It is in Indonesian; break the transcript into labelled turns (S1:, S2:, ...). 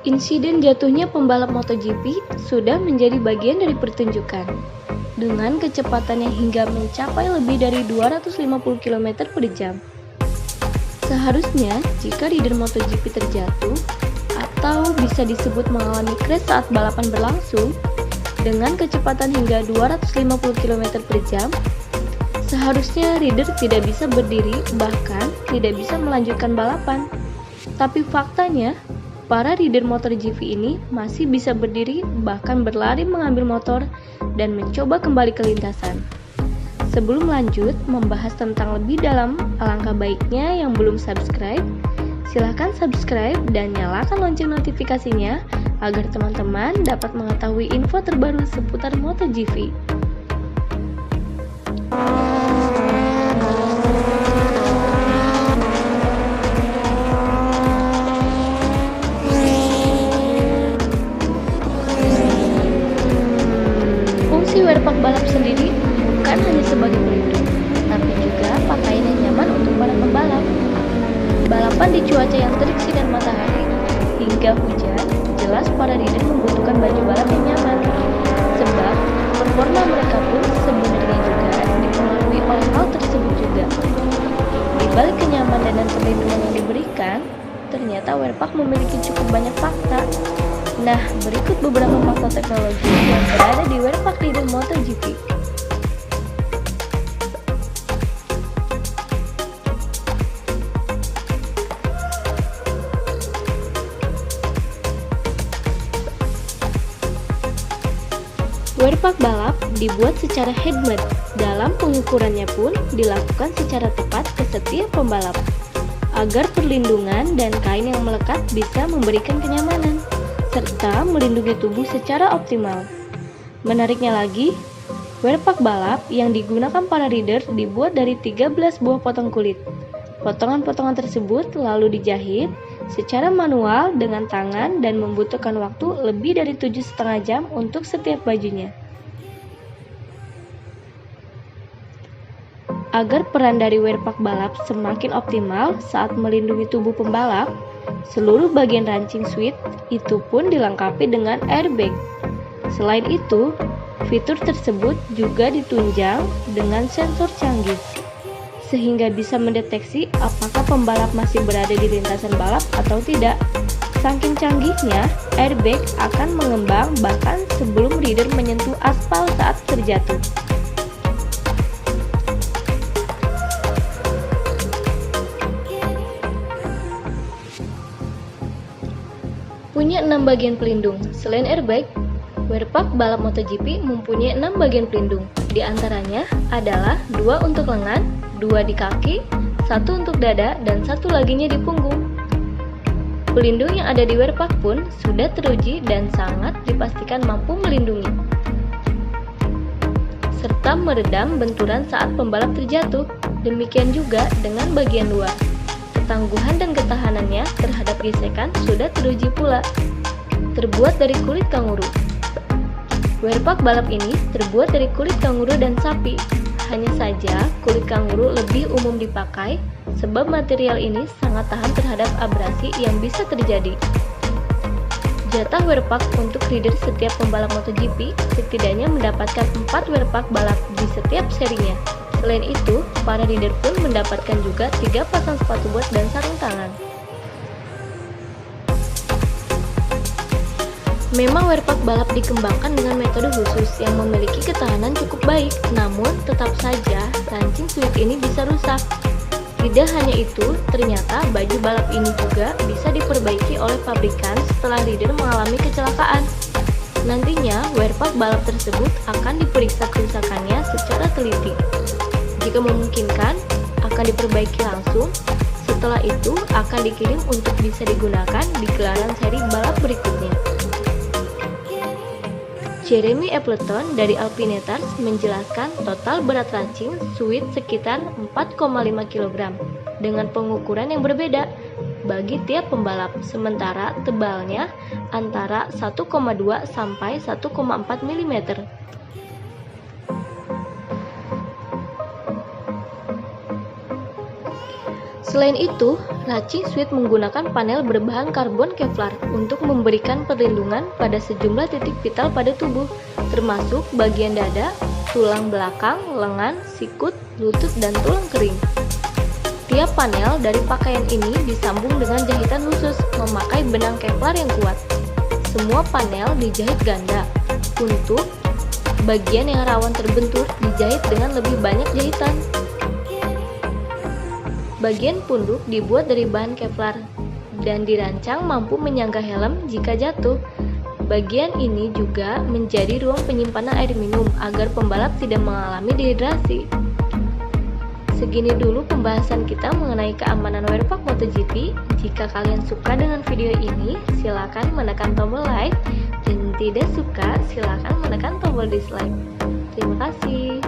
S1: Insiden jatuhnya pembalap MotoGP sudah menjadi bagian dari pertunjukan. Dengan kecepatan yang hingga mencapai lebih dari 250 km per jam. Seharusnya, jika rider MotoGP terjatuh, atau bisa disebut mengalami crash saat balapan berlangsung, dengan kecepatan hingga 250 km per jam, seharusnya rider tidak bisa berdiri, bahkan tidak bisa melanjutkan balapan. Tapi faktanya, para rider MotoGP ini masih bisa berdiri, bahkan berlari mengambil motor dan mencoba kembali ke lintasan. Sebelum lanjut membahas tentang lebih dalam, alangkah baiknya yang belum subscribe, silahkan subscribe dan nyalakan lonceng notifikasinya agar teman-teman dapat mengetahui info terbaru seputar MotoGP. Fungsi wearpark balap sendiri bukan hanya sebagai pelindung, tapi juga pakaian yang nyaman untuk para pembalap. Balapan di cuaca yang terik sinar matahari hingga hujan, jelas para rider membutuhkan baju balap yang nyaman. Sebab performa mereka pun sebenarnya juga dipengaruhi oleh hal tersebut juga. Di balik kenyamanan dan perlindungan yang diberikan, ternyata wearpark memiliki cukup banyak fakta. Nah, berikut beberapa fakta teknologi yang berada di wearpark rider MotoGP. Wearpark balap dibuat secara handmade. Dalam pengukurannya pun dilakukan secara tepat ke setiap pembalap, agar perlindungan dan kain yang melekat bisa memberikan kenyamanan, serta melindungi tubuh secara optimal. Menariknya lagi, wearpark balap yang digunakan para rider dibuat dari 13 buah potong kulit. Potongan-potongan tersebut lalu dijahit secara manual dengan tangan dan membutuhkan waktu lebih dari 7,5 jam untuk setiap bajunya. Agar peran dari wearpark balap semakin optimal saat melindungi tubuh pembalap, seluruh bagian rancing suit itu pun dilengkapi dengan airbag. Selain itu, fitur tersebut juga ditunjang dengan sensor canggih, sehingga bisa mendeteksi apakah pembalap masih berada di lintasan balap atau tidak. Saking canggihnya, airbag akan mengembang bahkan sebelum rider menyentuh aspal saat terjatuh. Punya 6 bagian pelindung. Selain airbag, wearpark balap MotoGP mempunyai 6 bagian pelindung. Di antaranya adalah 2 untuk lengan, 2 di kaki, 1 untuk dada, dan 1 laginya di punggung. Pelindung yang ada di wearpark pun sudah teruji dan sangat dipastikan mampu melindungi, serta meredam benturan saat pembalap terjatuh. Demikian juga dengan bagian luar. Ketangguhan dan ketahanannya terhadap gesekan sudah teruji pula. Terbuat dari kulit kanguru. Wearpark balap ini terbuat dari kulit kanguru dan sapi. Hanya saja kulit kanguru lebih umum dipakai sebab material ini sangat tahan terhadap abrasi yang bisa terjadi. Jatah wearpark untuk rider setiap pembalap MotoGP setidaknya mendapatkan 4 wearpark balap di setiap serinya. Selain itu, para rider pun mendapatkan juga 3 pasang sepatu bot dan sarung tangan. Memang wearpark balap dikembangkan dengan metode khusus yang memiliki ketahanan cukup baik, namun tetap saja rancing suit ini bisa rusak. Tidak hanya itu, ternyata baju balap ini juga bisa diperbaiki oleh pabrikan setelah rider mengalami kecelakaan. Nantinya, wearpark balap tersebut akan diperiksa kerusakannya secara teliti. Jika memungkinkan, akan diperbaiki langsung. Setelah itu, akan dikirim untuk bisa digunakan di gelaran seri balap berikutnya. Jeremy Appleton dari Alpinetars menjelaskan total berat rancing suit sekitar 4,5 kg dengan pengukuran yang berbeda bagi tiap pembalap, sementara tebalnya antara 1,2 sampai 1,4 mm. Selain itu, Racing Suite menggunakan panel berbahan karbon Kevlar untuk memberikan perlindungan pada sejumlah titik vital pada tubuh, termasuk bagian dada, tulang belakang, lengan, sikut, lutut, dan tulang kering. Tiap panel dari pakaian ini disambung dengan jahitan khusus memakai benang Kevlar yang kuat. Semua panel dijahit ganda. Untuk bagian yang rawan terbentur dijahit dengan lebih banyak jahitan. Bagian punduk dibuat dari bahan Kevlar dan dirancang mampu menyangga helm jika jatuh. Bagian ini juga menjadi ruang penyimpanan air minum agar pembalap tidak mengalami dehidrasi. Segini dulu pembahasan kita mengenai keamanan wearpack MotoGP. Jika kalian suka dengan video ini, silakan menekan tombol like, dan tidak suka silakan menekan tombol dislike. Terima kasih.